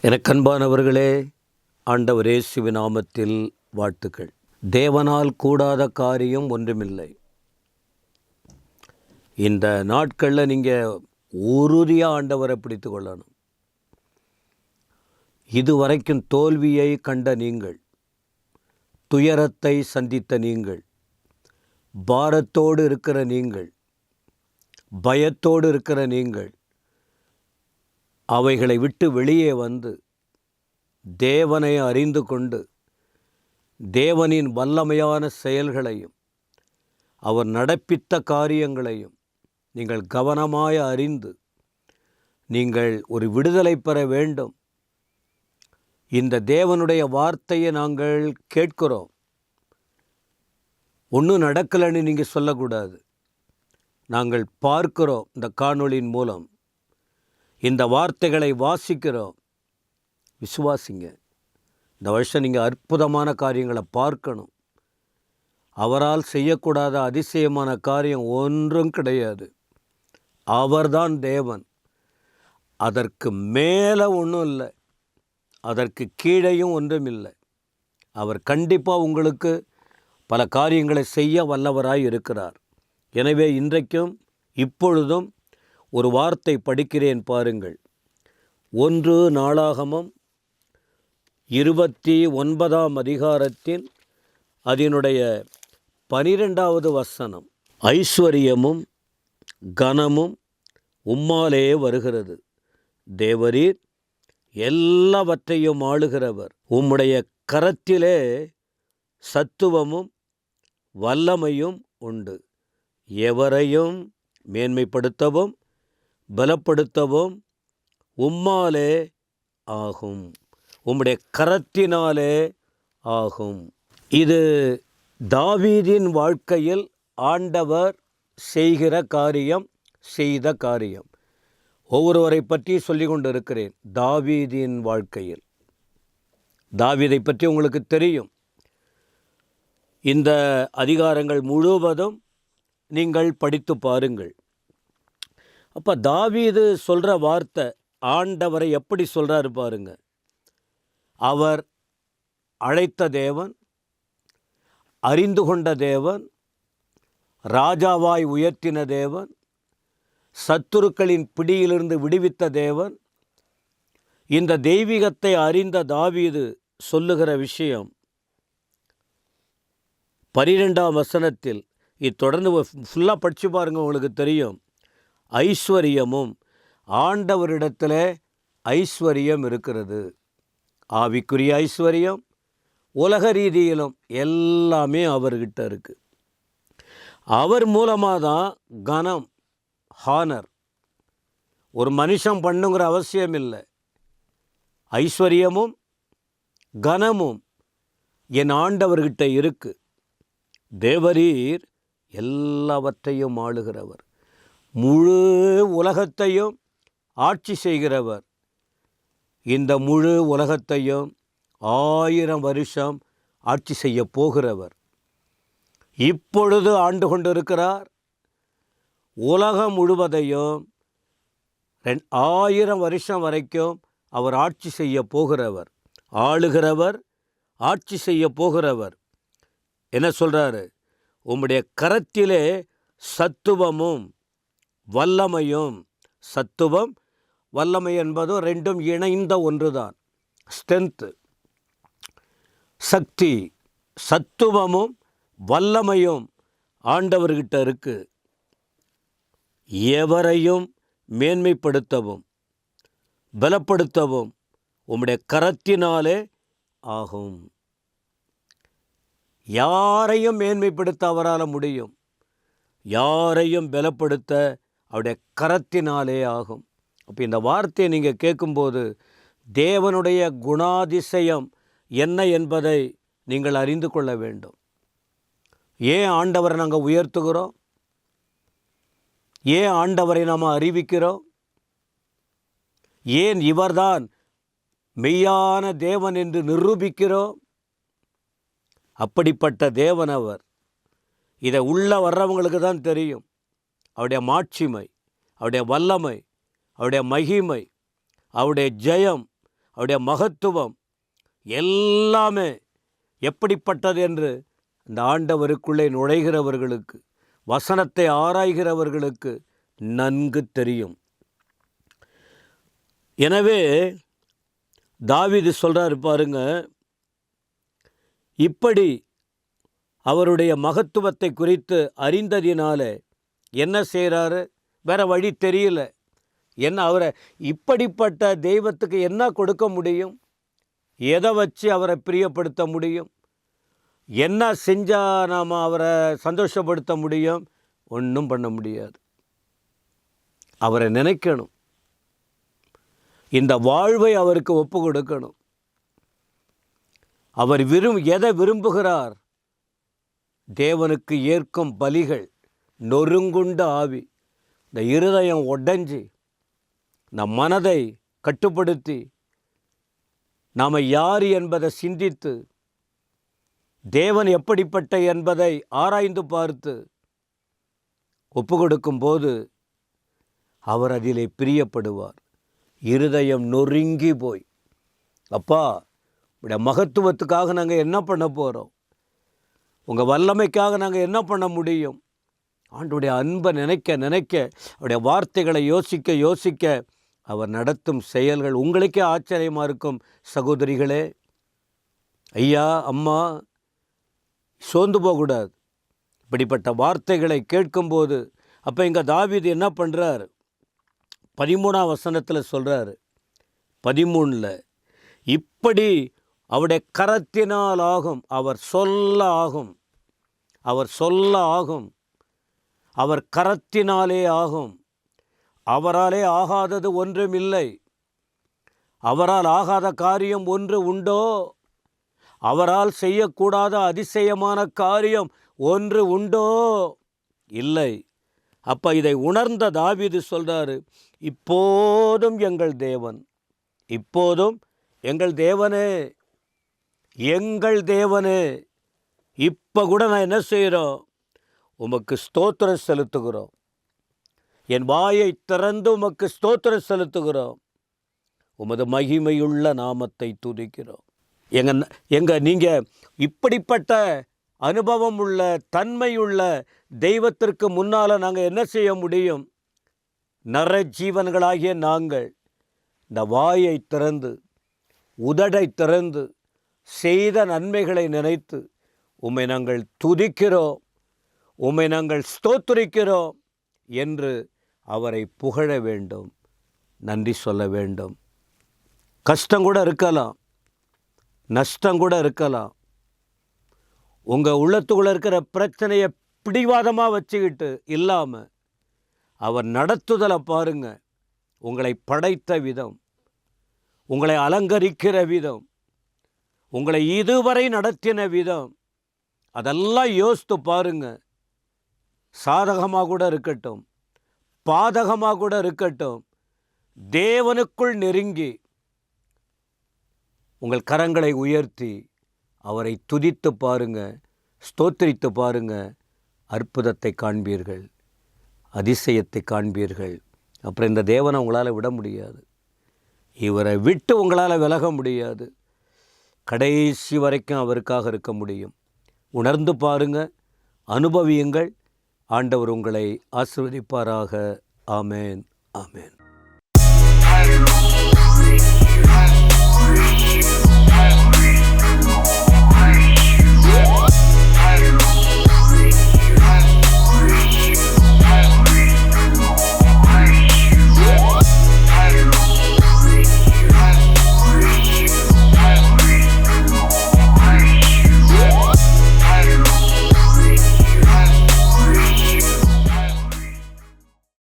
எனக்கு அன்பானவர்களே, ஆண்டவர் இயேசுவின் நாமத்தில் வாழ்த்துக்கள். தேவனால் கூடாத காரியம் ஒன்றுமில்லை. இந்த நாட்களில் நீங்கள் உறுதியாக ஆண்டவரை பிடித்து கொள்ளணும். இதுவரைக்கும் தோல்வியை கண்ட நீங்கள், துயரத்தை சந்தித்த நீங்கள், பாரத்தோடு இருக்கிற நீங்கள், பயத்தோடு இருக்கிற நீங்கள், அவைகளை விட்டு வெளியே வந்து தேவனை அறிந்து கொண்டு தேவனின் வல்லமையான செயல்களையும் அவர் நடப்பித்த காரியங்களையும் நீங்கள் கவனமாய் அறிந்து நீங்கள் ஒரு விடுதலை பெற வேண்டும். இந்த தேவனுடைய வார்த்தையை நாங்கள் கேட்கிறோம், ஒன்றும் நடக்கலைன்னு நீங்கள் சொல்லக்கூடாது. நாங்கள் பார்க்கிறோம், இந்த காணொளியின் மூலம் இந்த வார்த்தைகளை வாசிக்கிறோம். விசுவாசிங்க. இந்த வருஷம் நீங்கள் அற்புதமான காரியங்களை பார்க்கணும். அவரால் செய்யக்கூடாத அதிசயமான காரியம் ஒன்றும் கிடையாது. அவர்தான் தேவன். அதற்கு மேலே ஒன்றும் இல்லை, அதற்கு கீழேயும் ஒன்றும் இல்லை. அவர் கண்டிப்பாக உங்களுக்கு பல காரியங்களை செய்ய வல்லவராய் இருக்கிறார். எனவே இன்றைக்கும் இப்பொழுதும் ஒரு வார்த்தை படிக்கிறேன் பாருங்கள். 1 நாளாகமம் 29ஆம் அதிகாரத்தின் அதனுடைய 12வது வசனம். ஐஸ்வர்யமும் கனமும் உம்மாலே வருகிறது, தேவரீர் எல்லாவற்றையும் ஆளுகிறவர். உம்முடைய கரத்திலே சத்துவமும் வல்லமையும் உண்டு. எவரையும் மேன்மைப்படுத்தவும் பலப்படுத்தவும் உம்மாலே ஆகும், உம்முடைய கரத்தினாலே ஆகும். இது தாவீதின் வாழ்க்கையில் ஆண்டவர் செய்கிற காரியம், செய்த காரியம். ஒவ்வொருவரை பற்றி சொல்லி கொண்டு இருக்கிறேன். தாவீதின் வாழ்க்கையில், தாவீதை பற்றி உங்களுக்கு தெரியும். இந்த அதிகாரங்கள் முழுவதும் நீங்கள் படித்து பாருங்கள். அப்போ தாவீது சொல்கிற வார்த்தை, ஆண்டவரை எப்படி சொல்கிறாரு பாருங்க. அவர் அழைத்த தேவன், அறிந்து கொண்ட தேவன், ராஜாவாய் உயர்த்தின தேவன், சத்துருக்களின் பிடியிலிருந்து விடுவித்த தேவன். இந்த தெய்வீகத்தை அறிந்த தாவீது சொல்லுகிற விஷயம் 12ஆம் வசனத்தில், இது தொடர்ந்து ஃபுல்லாக படித்து பாருங்கள், உங்களுக்கு தெரியும். ஐஸ்வர்யமும், ஆண்டவரிடத்தில் ஐஸ்வர்யம் இருக்கிறது. ஆவிக்குரிய ஐஸ்வர்யம், உலக ரீதியிலும் எல்லாமே அவர்கிட்ட இருக்குது. அவர் மூலமாக தான் கனம், ஹானர். ஒரு மனுஷன் பண்ணுங்கிற அவசியம் இல்லை. ஐஸ்வர்யமும் கனமும் என் ஆண்டவர்கிட்ட இருக்குது. தேவரீர் எல்லாவற்றையும் ஆளுகிறவர், முழு உலகத்தையும் ஆட்சி செய்கிறவர். இந்த முழு உலகத்தையும் 1000 வருஷம் ஆட்சி செய்ய போகிறவர். இப்பொழுது ஆண்டு கொண்டிருக்கிறார். உலகம் முழுவதையும் 1000 வருஷம் வரைக்கும் அவர் ஆட்சி செய்ய போகிறவர், ஆளுகிறவர், ஆட்சி செய்ய போகிறவர். என்ன சொல்கிறாரு? உம்முடைய கரத்திலே சத்துவமும் வல்லமையும். சத்துவம் வல்லமை என்பதும் ரெண்டும் இணைந்த ஒன்று தான். ஸ்ட்ரென்த்து, சக்தி. சத்துவமும் வல்லமையும் ஆண்டவர்கிட்ட இருக்கு. எவரையும் மேன்மைப்படுத்தவும் பலப்படுத்தவும் உம்முடைய கரத்தினாலே ஆகும். யாரையும் மேன்மைப்படுத்த அவரால் முடியும், யாரையும் பலப்படுத்த அவருடைய கரத்தினாலே ஆகும். அப்போ இந்த வார்த்தையை நீங்கள் கேட்கும்போது தேவனுடைய குணாதிசயம் என்ன என்பதை நீங்கள் அறிந்து கொள்ள வேண்டும். ஏன் ஆண்டவரை நாங்கள் உயர்த்துகிறோம்? ஏன் ஆண்டவரை நாம் அறிவிக்கிறோம்? ஏன் இவர்தான் மெய்யான தேவன் என்று நிரூபிக்கிறோம்? அப்படிப்பட்ட தேவன் அவர். இதை உள்ளே வர்றவங்களுக்கு தான் தெரியும். அவருடைய மாட்சிமை, அவருடைய வல்லமை, அவருடைய மகிமை, அவருடைய ஜெயம், அவருடைய மகத்துவம் எல்லாமே எப்படிப்பட்டது என்று இந்த ஆண்டவருக்குள்ளே நுழைகிறவர்களுக்கு, வசனத்தை ஆராய்கிறவர்களுக்கு நன்கு தெரியும். எனவே தாவீது சொல்கிறாரு பாருங்க, இப்படி அவருடைய மகத்துவத்தை குறித்து அறிந்ததினால என்ன செய்கிறாரு? வேற வழி தெரியல. என்ன அவரை இப்படிப்பட்ட தெய்வத்துக்கு என்ன கொடுக்க முடியும்? எதை வச்சு அவரை பிரியப்படுத்த முடியும்? என்ன செஞ்சால் நாம் அவரை சந்தோஷப்படுத்த முடியும்? ஒன்றும் பண்ண முடியாது. அவரை நினைக்கணும். இந்த வாழ்வை அவருக்கு ஒப்பு கொடுக்கணும். அவர் எதை விரும்புகிறார்? தேவனுக்கு ஏற்கும் பலிகள், நொறுங்குண்ட ஆவி, இந்த இருதயம் உடைஞ்சி, இந்த மனதை கட்டுப்படுத்தி, நாம் யார் என்பதை சிந்தித்து, தேவன் எப்படிப்பட்ட என்பதை ஆராய்ந்து பார்த்து ஒப்பு கொடுக்கும்போது அவர் அதிலே பிரியப்படுவார். இருதயம் நொறுங்கி போய், அப்பா உடைய மகத்துவத்துக்காக நாங்கள் என்ன பண்ண போகிறோம்? உங்கள் வல்லமைக்காக நாங்கள் என்ன பண்ண முடியும்? ஆண்டுடைய அன்பை நினைக்க நினைக்க, அவருடைய வார்த்தைகளை யோசிக்க யோசிக்க, அவர் நடத்தும் செயல்கள் உங்களுக்கே ஆச்சரியமாக இருக்கும். சகோதரிகளே, ஐயா, அம்மா, சோர்ந்து போகக்கூடாது. இப்படிப்பட்ட வார்த்தைகளை கேட்கும்போது அப்போ இங்கே தாவீது என்ன பண்ணுறார்? 13ஆம் வசனத்தில் சொல்கிறார், 13, இப்படி அவருடைய கரத்தினால் ஆகும், அவர் சொல்ல ஆகும், அவர் சொல்ல ஆகும், அவர் கரத்தினாலே ஆகும், அவராலே ஆகாதது ஒன்றும் இல்லை. அவரால் ஆகாத காரியம் ஒன்று உண்டோ? அவரால் செய்யக்கூடாத அதிசயமான காரியம் ஒன்று உண்டோ? இல்லை. அப்போ இதை உணர்ந்த தாவீது சொல்கிறாரு, இப்போதும் எங்கள் தேவன், இப்போதும் எங்கள் தேவனே, எங்கள் தேவனே, இப்போ கூட நான் என்ன செய்கிறோம்? உமக்கு ஸ்தோத்திரம் செலுத்துகிறோம். என் வாயை திறந்து உமக்கு ஸ்தோத்திரம் செலுத்துகிறோம். உமது மகிமையுள்ள நாமத்தை துதிக்கிறோம். நீங்கள் இப்படிப்பட்ட அனுபவம் உள்ள, தன்மையுள்ள தெய்வத்திற்கு முன்னால் நாங்கள் என்ன செய்ய முடியும்? நரஜீவன்களாகிய நாங்கள் இந்த வாயை திறந்து, உதடை திறந்து, செய்த நன்மைகளை நினைத்து உம்மை நாங்கள் துதிக்கிறோம், உம்மை நாங்கள் ஸ்தோத்திரிக்கிறோம் என்று அவரை புகழ வேண்டும், நன்றி சொல்ல வேண்டும். கஷ்டம் கூட இருக்கலாம், நஷ்டம் கூட இருக்கலாம். உங்கள் உள்ளத்துக்குள்ளே இருக்கிற பிரச்சனையை பிடிவாதமாக வச்சுக்கிட்டு இல்லாமல் அவர் நடத்துதலை பாருங்க. உங்களை படைத்த விதம், உங்களை அலங்கரிக்கிற விதம், உங்களை இதுவரை நடத்தின விதம், அதெல்லாம் யோசித்து பாருங்க. சாதகமாக கூட இருக்கட்டும், பாதகமாக கூட இருக்கட்டும், தேவனுக்குள் நெருங்கி உங்கள் கரங்களை உயர்த்தி அவரை துதித்து பாருங்க, ஸ்தோத்திரித்து பாருங்க. அற்புதத்தை காண்பீர்கள், அதிசயத்தை காண்பீர்கள். அப்புறம் இந்த தேவனை உங்களால் விட முடியாது, இவரை விட்டு உங்களால் விலக முடியாது. கடைசி வரைக்கும் அவருக்காக இருக்க முடியும். உணர்ந்து பாருங்க, அனுபவியுங்கள். ஆண்டவர் உங்களை ஆசீர்வதிப்பாராக. ஆமேன், ஆமேன்.